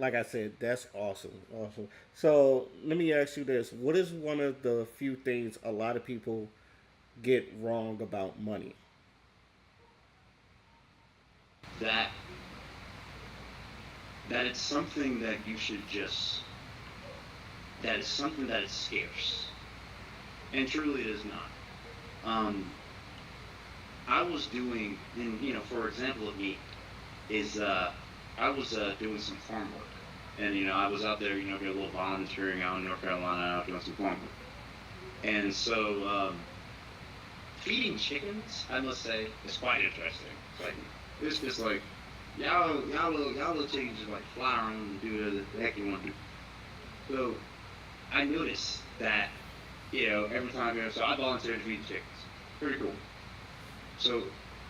like I said, that's awesome, awesome. So let me ask you this: what is one of the few things a lot of people get wrong about money? That that it's something that you should just that is something that is scarce, and truly it is not. Um, I was doing, and for example of me is I was doing some farm work, and I was out there, doing a little volunteering out in North Carolina, out doing some farm work, and so feeding chickens, I must say, is quite interesting. It's like it's just like y'all little chickens just like fly around and do whatever the heck you want to do. So I noticed that every time so I volunteered to feed the chickens. Pretty cool. So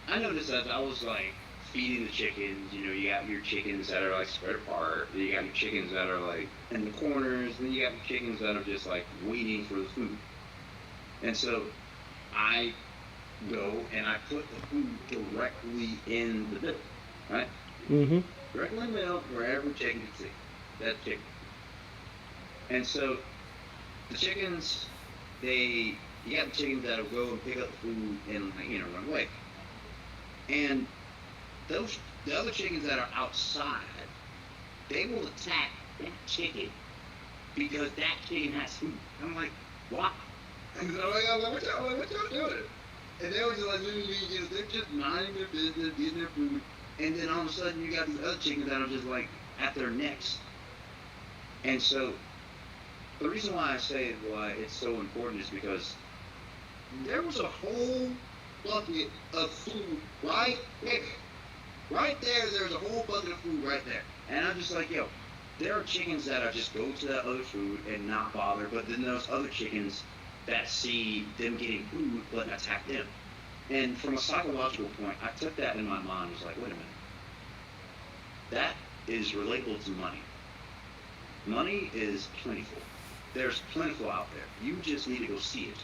I noticed that I was like feeding the chickens. You got your chickens that are like spread apart. Then you got your chickens that are like in the corners. Then you got your chickens that are just like waiting for the food. And so I go and I put the food directly in the middle, right? Mm-hmm. Directly in the middle where every chicken can see. That chicken. And so the chickens, they you got the chickens that'll go and pick up the food and like, run away. And those the other chickens that are outside, they will attack that chicken because that chicken has food. I'm like, why? And so I'm like, what y'all doing? And they was just like literally they're just minding their business, getting their food, and then all of a sudden you got these other chickens that are just like at their necks. And so the reason why I say why it's so important is because there was a whole bucket of food right there. Right there, there's a whole bucket of food right there. And I'm just like, yo, there are chickens that are just go to that other food and not bother, but then there's other chickens that see them getting food but attack them. And from a psychological point, I took that in my mind, was like, wait a minute, that is relatable to money. Money is plentiful. There's plentiful out there. You just need to go see it.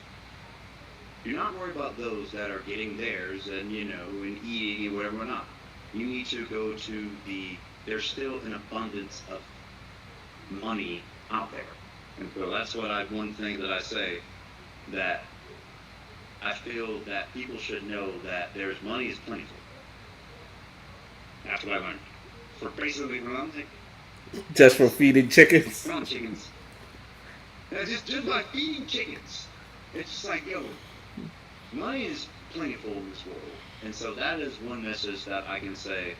Do not worry about those that are getting theirs and and eating and whatever or not. You need to go to there's still an abundance of money out there. And so that's one thing that I say that I feel that people should know that there's money is plentiful. That's what I learned. For basically around Just for feeding chickens. chickens. Just by feeding chickens. It's just like, yo, money is plentiful in this world. And so that is one message that I can say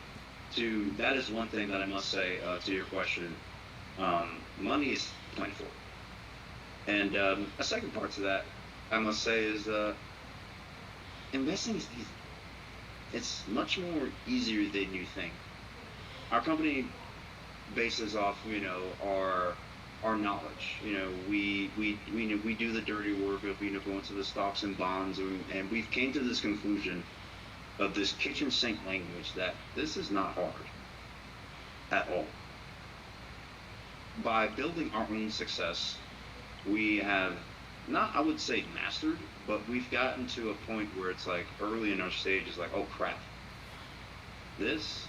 that is one thing that I must say to your question. Money is plentiful. And a second part to that, I must say, is investing is easy. It's much more easier than you think. Our company bases off, our knowledge. We do the dirty work of going to the stocks and bonds, and we've came to this conclusion of this kitchen sink language that this is not hard at all. By building our own success, we have not, I would say, mastered, but we've gotten to a point where it's like early in our stage is like, oh crap, this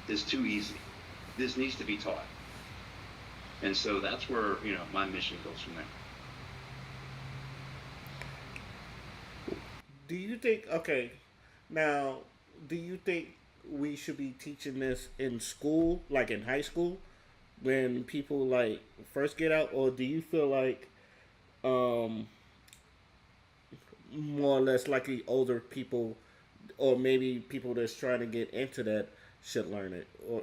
is too easy. This needs to be taught. And so that's where, my mission goes from there. Do you think? Okay, now, do you think we should be teaching this in school, like in high school, when people like first get out, or do you feel like um, more or less likely older people, or maybe people that's trying to get into that should learn it, or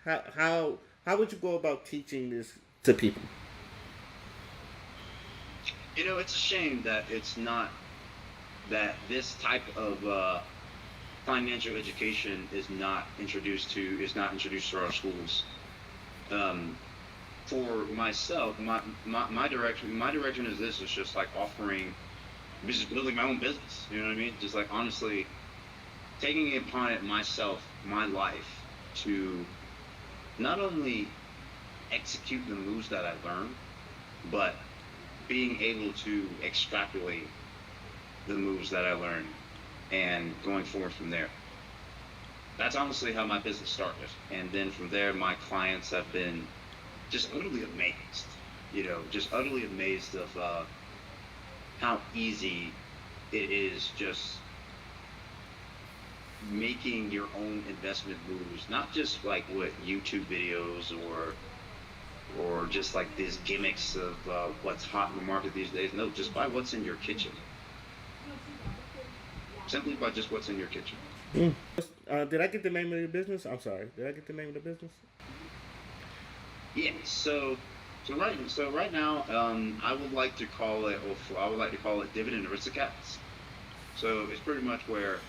how would you go about teaching this to people? It's a shame that it's not that this type of financial education is not introduced to our schools. Um, for myself, my direction is this: is just like just building my own business. You know what I mean? Just like honestly taking it upon it myself, my life, to not only execute the moves that I learned, but being able to extrapolate the moves that I learned and going forward from there. that's honestly how my business started. And then from there, my clients have been just utterly amazed, just utterly amazed of how easy it is just making your own investment moves, not just like what YouTube videos or just like these gimmicks of what's hot in the market these days. No, just by what's in your kitchen. Simply by just what's in your kitchen. Did I get the name of the business? I'm sorry. Did I get the name of the business? Yeah. So right now, I would like to call it, or I would like to call it Dividend Aristocrats. So it's pretty much where,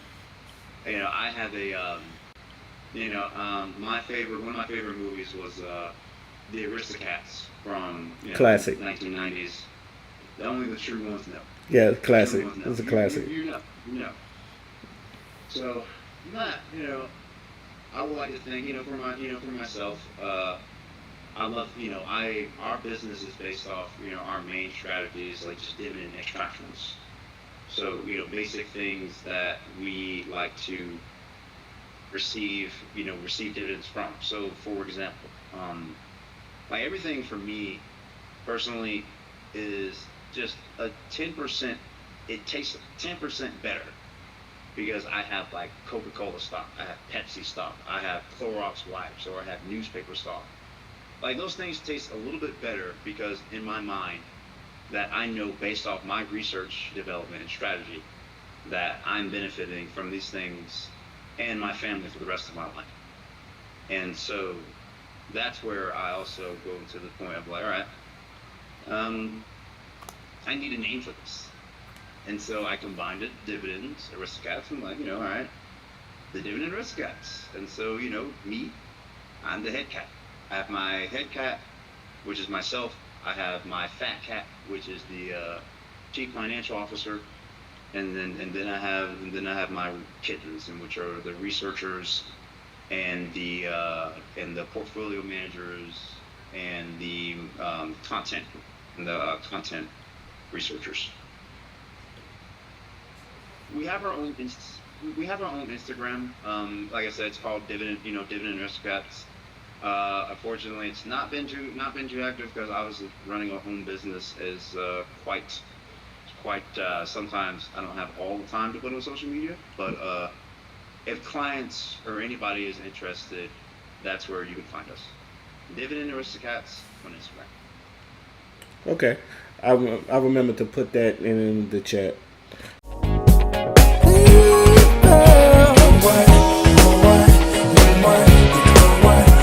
I have one of my favorite movies was The Aristocats from Classic. 1990s. Only the true ones know. Yeah, The true classic. ones know. It's a classic. You know. So that, I would like to think, for myself, I love, our business is based off, our main strategies like just dividend extractions. So, basic things that we like to receive dividends from. So, for example, like everything for me personally is just a 10%, it tastes 10% better because I have like Coca-Cola stock, I have Pepsi stock, I have Clorox wipes, or I have newspaper stock. Like those things taste a little bit better because in my mind that I know based off my research development and strategy that I'm benefiting from these things and my family for the rest of my life. And so that's where I also go to the point of like, all right, um, I need a name for this. And so I combined it, dividends, aristocrats, and like, all right, the dividend aristocrats. And so, me, I'm the head cat. I have my head cat, which is myself. I have my fat cat, which is the chief financial officer, and then I have my kittens, and which are the researchers and the portfolio managers and the content researchers. We have our own Instagram. Like I said, it's called Dividend Aristocrats. Unfortunately, it's not been too active because obviously running a home business is quite. Sometimes I don't have all the time to put on social media, but if clients or anybody is interested, that's where you can find us. Dividend Aristocrats on Instagram. Okay. I remember to put that in the chat.